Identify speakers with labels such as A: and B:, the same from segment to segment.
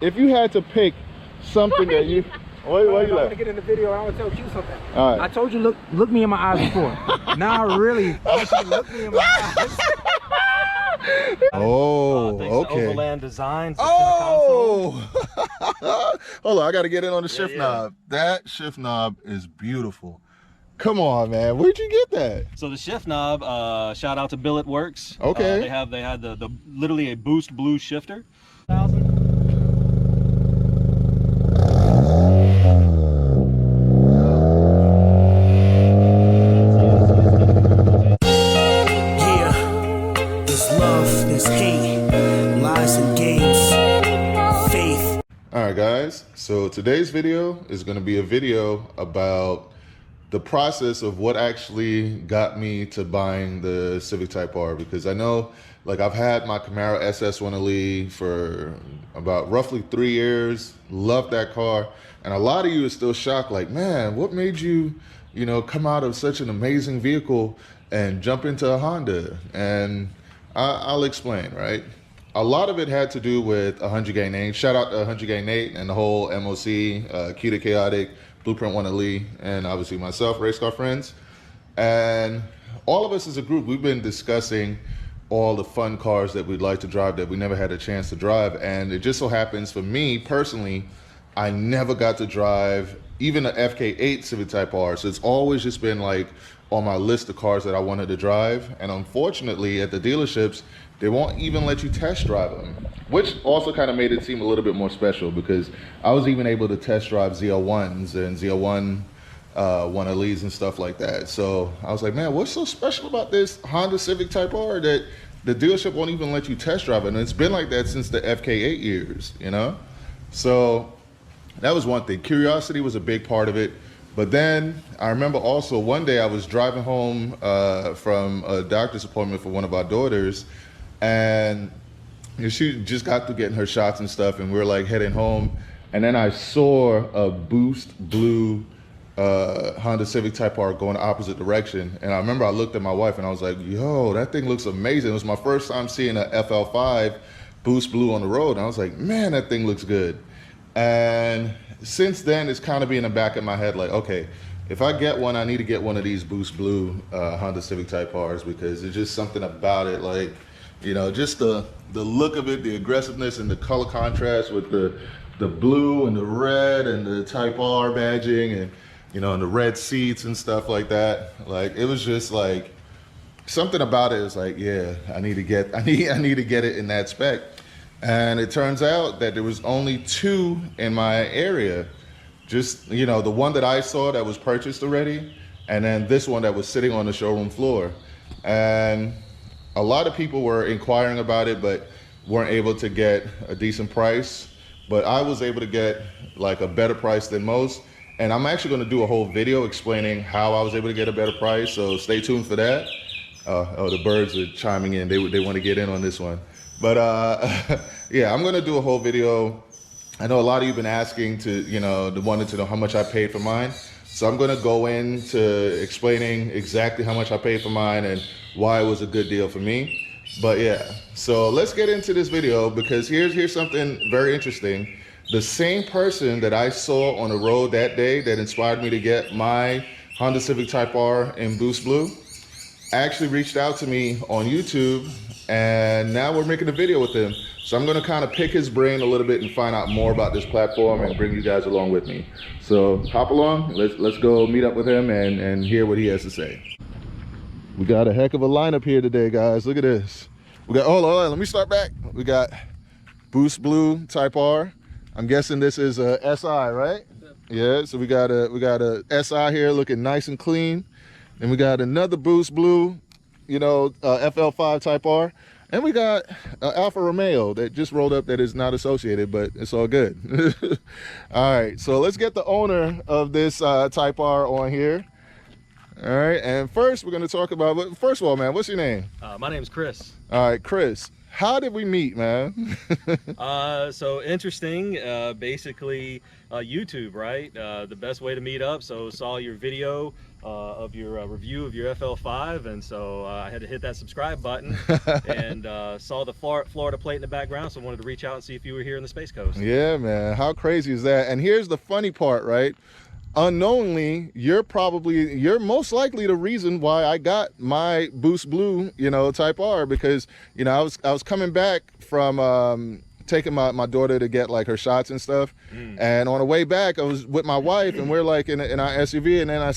A: if you had to pick something that you... Why you
B: I want to get in the video and I want to tell you something.
A: All right.
B: I told you, look me in my eyes before. Now I really want you to look me in my eyes.
A: Oh, okay.
C: Overland design.
A: Oh! Hold on, I got to get in on the shift knob. That shift knob is beautiful. Come on, man. Where'd you get that?
C: So the shift knob, shout out to Billet Works.
A: Okay.
C: They had the literally a boost blue shifter.
A: Alright guys, so today's video is going to be a video about the process of what actually got me to buying the Civic Type R, because I know, like, I've had my Camaro SS1LE for about roughly 3 years, loved that car, and a lot of you are still shocked, like, man, what made you, you know, come out of such an amazing vehicle and jump into a Honda? And I'll explain, right? A lot of it had to do with 100 Gang Nate. Shout out to 100 Gang Nate and the whole MOC, Q to Chaotic, Blueprint 1LE, and obviously myself, Race Car Friends. And all of us as a group, we've been discussing all the fun cars that we'd like to drive that we never had a chance to drive. And it just so happens for me personally, I never got to drive even an FK8 Civic Type R. So it's always just been like on my list of cars that I wanted to drive. And unfortunately at the dealerships, they won't even let you test drive them, which also kind of made it seem a little bit more special, because I was even able to test drive ZL1s and ZL1 1LEs and stuff like that. So I was like, man, what's so special about this Honda Civic Type R that the dealership won't even let you test drive it? And it's been like that since the FK8 years, you know? So that was one thing. Curiosity was a big part of it. But then I remember also one day I was driving home from a doctor's appointment for one of our daughters, and she just got through getting her shots and stuff, and we were like heading home, and then I saw a boost blue Honda Civic Type R going the opposite direction. And I remember I looked at my wife and I was like, yo, that thing looks amazing. It was my first time seeing a FL5 boost blue on the road, and I was like, man, that thing looks good. And since then, it's kind of been in the back of my head, like, okay, if I get one, I need to get one of these boost blue Honda Civic Type Rs, because there's just something about it, like, you know, just the look of it, the aggressiveness and the color contrast with the blue and the red and the Type R badging, and, you know, and the red seats and stuff like that. Like, it was just like, something about it is like, yeah, I need to get it in that spec. And it turns out that there was only 2 in my area. Just, you know, the one that I saw that was purchased already, and then this one that was sitting on the showroom floor. And a lot of people were inquiring about it, but weren't able to get a decent price. But I was able to get like a better price than most. And I'm actually gonna do a whole video explaining how I was able to get a better price, so stay tuned for that. Oh, the birds are chiming in. They want to get in on this one. But yeah, I'm gonna do a whole video. I know a lot of you have been asking to, you know, wanted to know how much I paid for mine. So I'm gonna go into explaining exactly how much I paid for mine and why it was a good deal for me. But yeah, so let's get into this video, because here's something very interesting. The same person that I saw on the road that day that inspired me to get my Honda Civic Type R in Boost Blue actually reached out to me on YouTube, and now we're making a video with him. So I'm gonna kind of pick his brain a little bit and find out more about this platform and bring you guys along with me. So hop along, let's go meet up with him and hear what he has to say. We got a heck of a lineup here today, guys. Look at this. We got, hold on, let me start back. We got Boost Blue Type R. I'm guessing this is a SI, right? Yeah, so we got a SI here looking nice and clean. And we got another Boost Blue, you know, FL5 Type R. And we got Alfa Romeo that just rolled up that is not associated, but it's all good. All right, so let's get the owner of this Type R on here. All right, and first we're gonna talk about, first of all, man, what's your name?
C: My name's Chris.
A: All right, Chris, how did we meet, man?
C: So interesting. Basically, YouTube, right? The best way to meet up. So saw your video of your review of your FL5, and so I had to hit that subscribe button, and saw the Florida plate in the background. So I wanted to reach out and see if you were here in the Space Coast.
A: Yeah, man. How crazy is that? And here's the funny part, right? Unknowingly, you're most likely the reason why I got my Boost Blue, Type R, because I was coming back from taking my daughter to get like her shots and stuff, and on the way back I was with my wife, and we're like in our SUV, and then I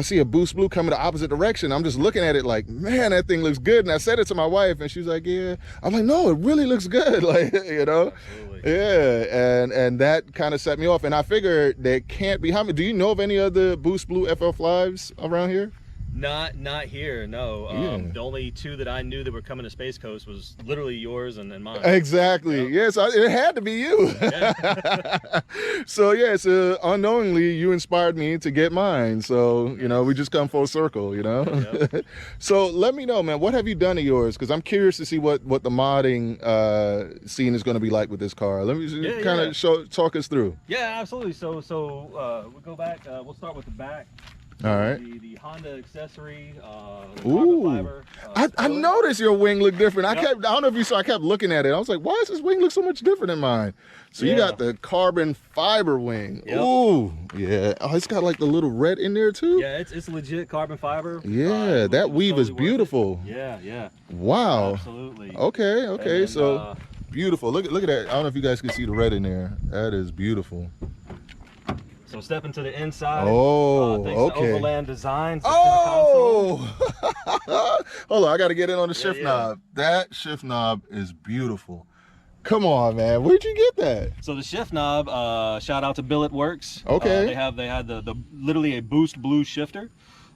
A: see a Boost Blue coming the opposite direction. I'm just looking at it like, man, that thing looks good. And I said it to my wife, and she's like, yeah. I'm like, no, it really looks good. Like,
C: Absolutely.
A: Yeah. And that kind of set me off. And I figured there can't be, do you know of any other Boost Blue FL5s around here?
C: Not here, no.
A: Yeah.
C: The only two that I knew that were coming to Space Coast was literally yours and mine.
A: Exactly.
C: Yep.
A: Yes, it had to be you.
C: Yeah.
A: So yes, unknowingly you inspired me to get mine. So we just come full circle.
C: Yep.
A: So let me know, man. What have you done to yours? Because I'm curious to see what the modding scene is going to be like with this car. Let me kind of talk us through.
C: Yeah, absolutely. So we'll go back. We'll start with the back.
A: All right.
C: The Honda accessory.
A: Ooh.
C: Fiber,
A: I noticed your wing looked different.
C: Yep.
A: I don't know if you saw, I kept looking at it. I was like, why does this wing look so much different than mine? So you got the carbon fiber wing.
C: Yep.
A: Ooh, yeah. Oh, it's got like the little red in there too?
C: Yeah, it's legit carbon fiber.
A: Yeah, that weave is beautiful.
C: Yeah.
A: Wow.
C: Absolutely.
A: Okay.
C: And,
A: So beautiful. Look at that. I don't know if you guys can see the red in there. That is beautiful.
C: So stepping to the inside.
A: Oh,
C: thanks
A: okay.
C: to Overland Designs.
A: Oh! Hold on, I got to get in on the shift
C: yeah.
A: knob. That shift knob is beautiful. Come on, man. Where'd you get that?
C: So the shift knob, shout out to Billet Works.
A: Okay.
C: They had the literally a Boost Blue shifter.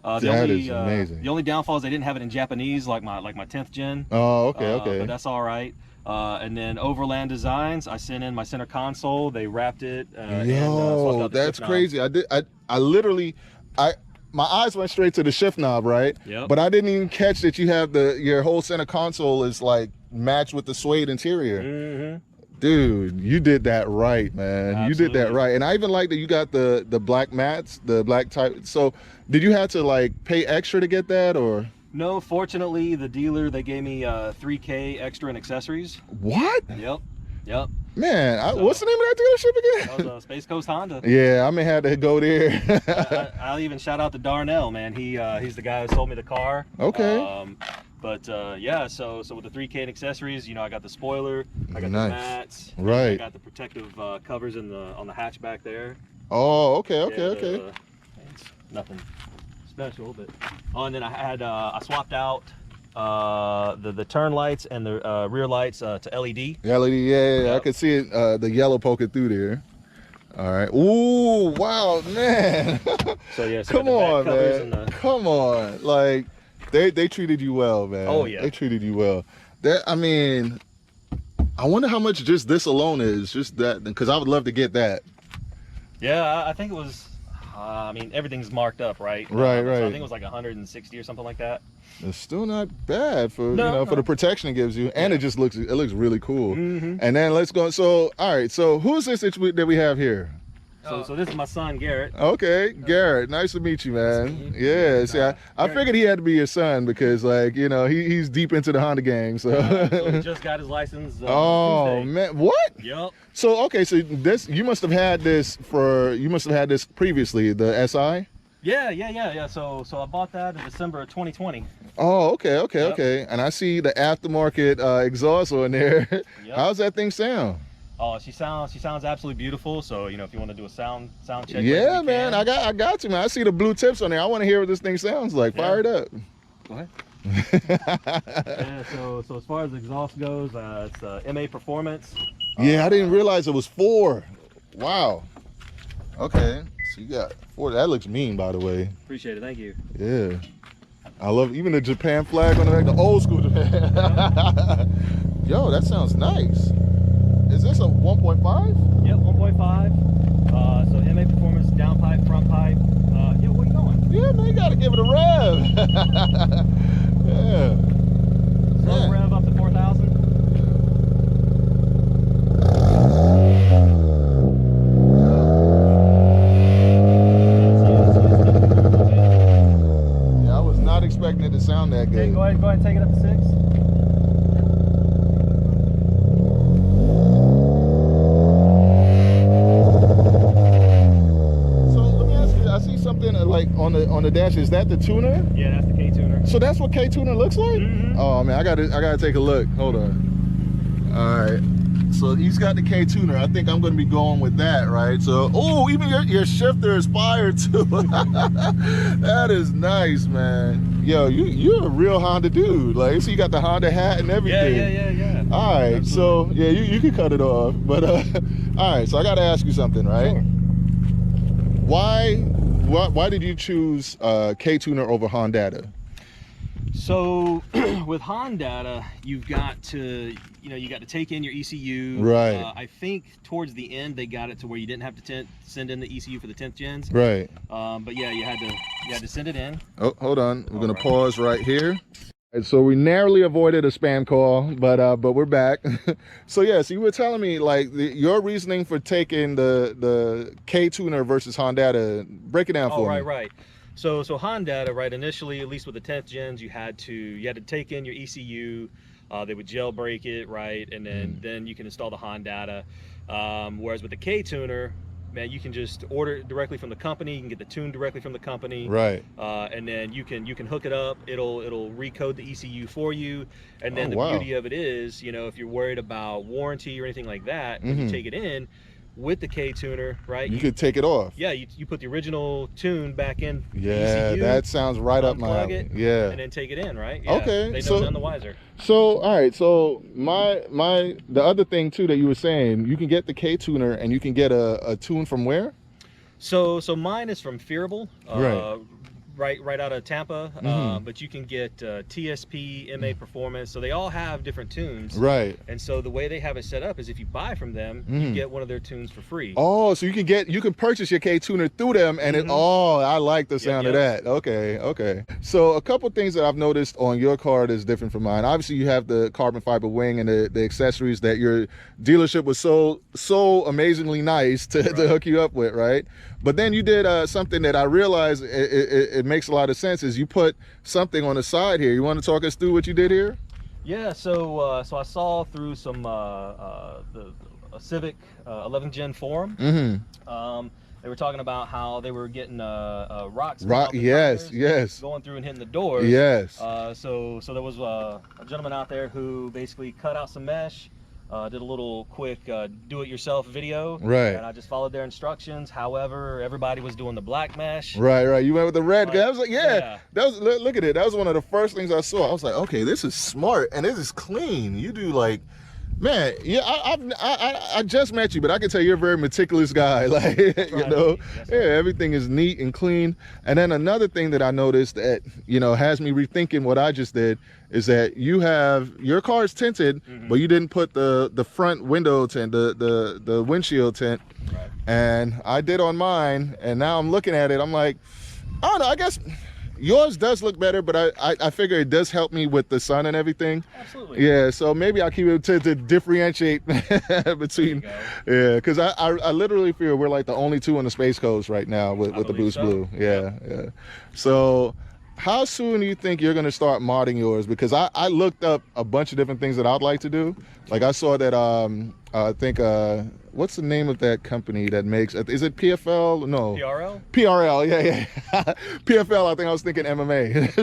A: That is amazing.
C: The only downfall is they didn't have it in Japanese like my 10th gen.
A: Oh, okay.
C: But that's all right. And then Overland Designs, I sent in my center console. They wrapped it.
A: Yo, that's crazy. I literally, my eyes went straight to the shift knob, right?
C: Yep.
A: But I didn't even catch that you have your whole center console is like matched with the suede interior.
C: Mm-hmm.
A: Dude, you did that right, man.
C: Absolutely.
A: You did that right. And I even like that you got the black mats, the black type. So did you have to like pay extra to get that, or?
C: No, fortunately, the dealer, they gave me $3K extra in accessories.
A: What?
C: Yep.
A: Man, what's the name of that dealership again?
C: That was Space Coast Honda.
A: Yeah, I may have to go there.
C: I'll even shout out to Darnell, man. He's the guy who sold me the car.
A: Okay.
C: Yeah, so with the 3K in accessories, I got the spoiler, I got
A: Nice.
C: the mats,
A: Right.
C: I got the protective covers on the hatch back there.
A: Oh, okay.
C: It's nothing special, but and then I had I swapped out the turn lights and the rear lights to LED.
A: Yeah, lady, yeah.
C: Yep.
A: I could see it, the yellow poking through there. All right. Ooh, wow, man.
C: So yeah, so
A: Come on, man.
C: man.
A: Come on. Like, they treated you well, man.
C: Oh, yeah.
A: They treated you well. I mean, I wonder how much just this alone is, just that, because I would love to get that.
C: Yeah, I think it was. I mean, everything's marked up, right?
A: Right.
C: So I think it was like 160 or something like that.
A: It's still not bad for
C: No.
A: for the protection it gives you, and it just looks really cool.
C: Mm-hmm.
A: And then let's go. So all right, so who's this that we have here?
C: So this is my son Garrett.
A: Okay, Garrett, nice to meet you, man. Yeah, see, I figured he had to be your son because, like, he's deep into the Honda gang. So,
C: So he just got his license.
A: oh
C: Tuesday.
A: man, what?
C: Yep.
A: So okay, so you must have had this previously, the SI.
C: Yeah. So I bought that in December of 2020.
A: Oh, okay.
C: Yep.
A: And I see the aftermarket exhaust on there.
C: Yep.
A: How's that thing sound?
C: Oh, she sounds absolutely beautiful. So if you want to do a sound check.
A: Yeah,
C: we
A: man,
C: can.
A: I got you, man. I see the blue tips on there. I want to hear what this thing sounds like.
C: Yeah.
A: Fire it up.
C: Go ahead. Yeah. So as far as exhaust goes, it's MA Performance.
A: Yeah, I didn't realize it was 4. Wow. Okay, so you got 4. That looks mean, by the way.
C: Appreciate it. Thank you.
A: Yeah. I love even the Japan flag on the back, the old school Japan. Yo, that sounds nice. Is this a 1.5?
C: Yep, 1.5. So MA Performance, down pipe, front pipe. Yeah, where you going?
A: Yeah, man, you gotta give it a rev. Yeah.
C: Slow
A: Man.
C: rev up to 4,000.
A: Yeah, I was not expecting it to sound that good.
C: Okay, go ahead and take it up to 6.
A: So let me ask you, I see something like on the dash. Is that the tuner?
C: Yeah, that's the K tuner.
A: So that's what K tuner looks like?
C: Mm-hmm.
A: Oh man, I gotta take a look. Hold on. All right. So he's got the K tuner. I think I'm gonna be going with that, right? So, oh, even your shifter is fired too. That is nice, man. Yo, you're a real Honda dude. Like, so you got the Honda hat and everything.
C: Yeah.
A: All right,
C: Absolutely.
A: so yeah, you can cut it off. But all right, so I gotta ask you something, right?
C: Sure.
A: Why did you choose K tuner over Honda?
C: So with Honda, you've got to, you got to take in your ECU.
A: Right.
C: I think towards the end they got it to where you didn't have to send in the ECU for the 10th gens.
A: Right.
C: But yeah, you had to send it in.
A: Oh, hold on. We're gonna pause right here. And so we narrowly avoided a spam call, but we're back. So yeah, so you were telling me like your reasoning for taking the K tuner versus Honda. Break it down for me.
C: Right. So Honda, right, initially, at least with the 10th gens, you had to take in your ECU. They would jailbreak it, right, and then you can install the Honda. Whereas with the K tuner, man, you can just order it directly from the company. You can get the tune directly from the company,
A: right?
C: And then you can hook it up. It'll recode the ECU for you. And then
A: wow.
C: beauty of it is, if you're worried about warranty or anything like that, when you take it in with the K tuner, right?
A: You could take it off.
C: Yeah, you put the original tune back in.
A: Yeah,
C: ECU,
A: that sounds right up my alley.
C: it,
A: yeah,
C: and then take it in, right? Yeah,
A: okay,
C: they know none the wiser.
A: So all right, so the other thing too that you were saying, you can get the K tuner and you can get a tune from where?
C: So mine is from Fearable, right out of Tampa, but you can get TSP, MA Performance, so they all have different tunes.
A: Right.
C: And so the way they have it set up is if you buy from them, you get one of their tunes for free.
A: Oh, so you can purchase your K tuner through them, and I like the sound of that. Okay. So a couple things that I've noticed on your car that's different from mine. Obviously, you have the carbon fiber wing and the accessories that your dealership was so amazingly nice to hook you up with, right? But then you did something that I realized it makes a lot of sense, is you put something on the side here. You want to talk us through what you did here?
C: Yeah, so I saw through some a Civic 11th gen forum. They were talking about how they were getting rocks.
A: Yes.
C: Going through and hitting the doors.
A: Yes.
C: So there was a gentleman out there who basically cut out some mesh. Did a little quick do-it-yourself video,
A: right?
C: And I just followed their instructions. However, everybody was doing the black mesh.
A: Right. You went with the red.
C: Like,
A: I was like, yeah. That was, look at it. That was one of the first things I saw. I was like, okay, this is smart and this is clean. You do like, man, yeah. I just met you, but I can tell you're a very meticulous guy. Like, everything is neat and clean. And then another thing that I noticed that has me rethinking what I just did is that your car is tinted, but you didn't put the front window tint, the windshield tint.
C: Right.
A: And I did on mine, and now I'm looking at it, I'm like, I don't know, I guess yours does look better, but I figure it does help me with the sun and everything.
C: Absolutely.
A: Yeah, so maybe I'll keep it to differentiate between, because I literally feel we're like the only two on the Space Coast right now with the Boost Blue. Yeah. So how soon do you think you're going to start modding yours? Because I looked up a bunch of different things that I'd like to do. Like I saw that I think what's the name of that company that makes, is it PFL? No. PRL, yeah. PFL, I think I was thinking MMA.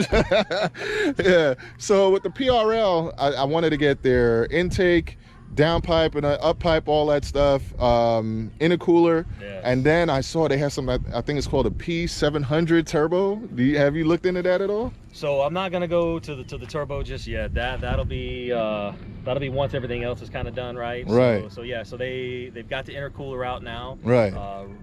A: Yeah. So with the PRL, I wanted to get their intake, downpipe and up pipe, all that stuff, intercooler. Yes. And then I saw they have something, I think it's called a P700 turbo. Have you looked into that at all?
C: So I'm not gonna go to the turbo just yet. That'll be that'll be once everything else is kind of done, right?
A: Right.
C: So yeah, so they've got the intercooler out now.
A: Right.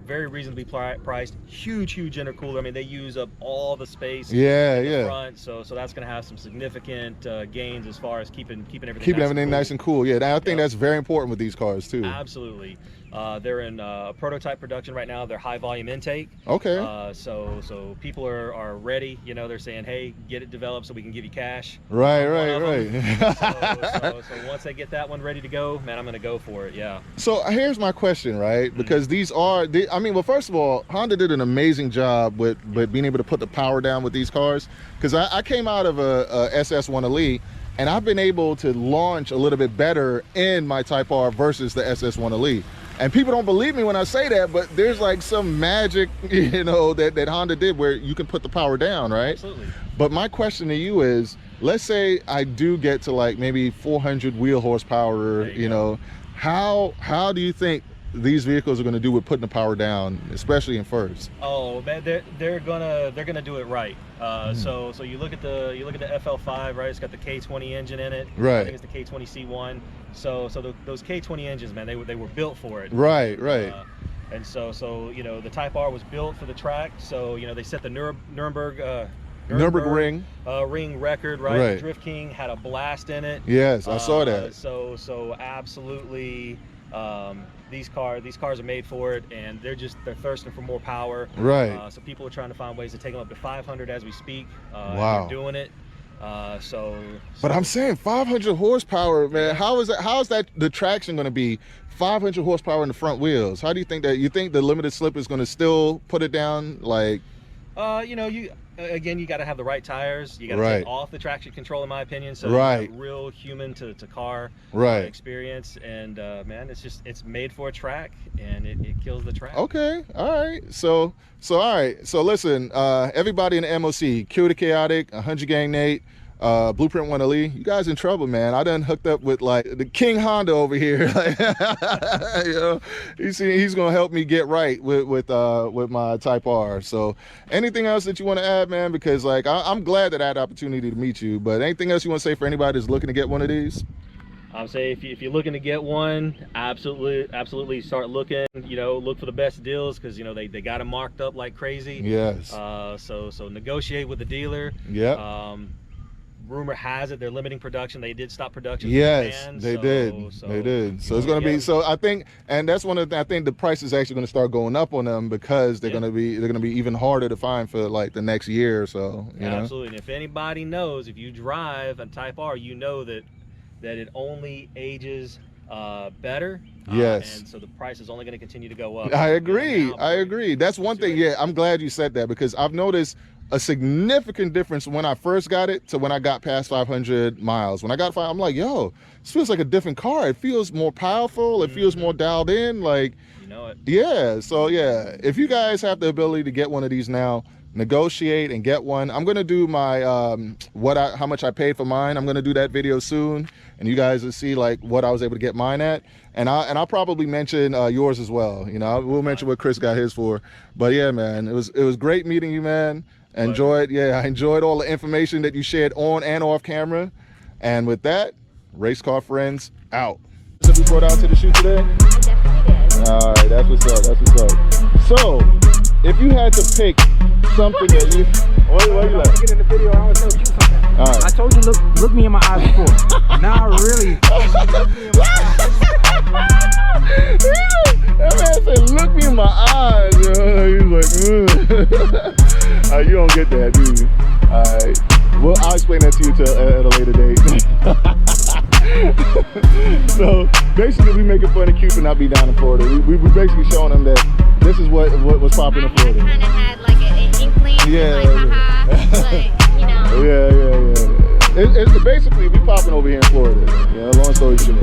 C: Very reasonably priced. Huge intercooler. I mean, they use up all the space.
A: Yeah,
C: in the
A: yeah.
C: front, so that's going to have some significant gains as far as keeping
A: everything nice and cool. Yeah, I think that's very important with these cars too.
C: Absolutely. They're in prototype production right now. They're high volume intake.
A: Okay.
C: So people are ready. You know, they're saying, hey, get it developed so we can give you cash.
A: Right.
C: So once they get that one ready to go, man, I'm going to go for it. Yeah.
A: So here's my question, right? Because these are, I mean, well, first of all, Honda did an amazing job with being able to put the power down with these cars. Because I came out of a SS1 Elite, and I've been able to launch a little bit better in my Type R versus the SS1 Elite. And people don't believe me when I say that, but there's like some magic, you know, that Honda did where you can put the power down, right?
C: Absolutely.
A: But my question to you is, let's say I do get to like maybe 400 wheel horsepower, you know, how do you think these vehicles are going to do with putting the power down, especially in first?
C: Oh man, they're gonna do it right. So you look at the FL5, right? It's got the K20 engine in it.
A: Right.
C: I think it's the K20C1. So those K20 engines, man, they were built for it.
A: Right.
C: And so you know, the Type R was built for the track. So you know, they set the Nürburgring ring record, right? The Drift King had a blast in it.
A: Yes, I saw that.
C: So absolutely. These cars are made for it, and they're thirsting for more power.
A: Right.
C: So people are trying to find ways to take them up to 500 as we speak.
A: Wow.
C: They're doing it.
A: But I'm saying 500 horsepower, man. Yeah. How is that the traction going to be? 500 horsepower in the front wheels. How do you think that? You think the limited slip is going to still put it down? Like,
C: you know, you got to have the right tires. You got to take off the traction control, in my opinion. So real human to car experience. And man, it's made for a track, and it kills the track.
A: Okay, all right. So all right. So listen, everybody in the MOC, Q the Chaotic, 100 Gang Nate, Blueprint 1 Elite, you guys in trouble, man. I done hooked up with like the King Honda over here. You know, he's gonna help me get right with my Type R. So anything else that you want to add, man? Because like I'm glad that I had the opportunity to meet you. But anything else you want to say for anybody that's looking to get one of these?
C: I'm saying if you're looking to get one, absolutely start looking. You know, look for the best deals, because you know they got them marked up like crazy.
A: Yes.
C: So negotiate with the dealer.
A: Yeah.
C: Rumor has it they're limiting production. They did stop production.
A: Yes, they did. They did. So it's going to be. So I think, and that's one of the. I think the price is actually going to start going up on them, because they're going to be even harder to find for like the next year or so. You know?
C: Absolutely. And if anybody knows, if you drive a Type R, you know that it only ages better.
A: Yes.
C: And so the price is only going to continue to go up.
A: I agree. That's one thing. Yeah, I'm glad you said that, because I've noticed a significant difference when I first got it to when I got past 500 miles. When I got 5, I'm like, yo, this feels like a different car. It feels more powerful. It feels more dialed in. Like,
C: you know it.
A: Yeah. So yeah, if you guys have the ability to get one of these now, negotiate and get one. I'm gonna do my how much I paid for mine. I'm gonna do that video soon, and you guys will see like what I was able to get mine at, and I'll probably mention yours as well. You know, we'll mention what Chris got his for. But yeah, man, it was great meeting you, man. I enjoyed all the information that you shared on and off camera. And with that, race car friends out. Did we brought out to the shoot today?
D: I definitely did.
A: All right, that's what's up. So, if you had to pick something that you, what you like?
B: Get in the video, I was telling you something.
A: All right.
B: I told you look me in my eyes before. Now really.
A: That man said, "Look me in my eyes." He's like, you don't get that, do you? All right. Well, I'll explain that to you at a later date. So basically, we make it fun and cute and not be down in Florida. We basically showing them that this is what was popping in Florida.
D: I kind of had like an inkling, like haha, but you know.
A: Yeah. It's basically we popping over here in Florida. Yeah, long story short.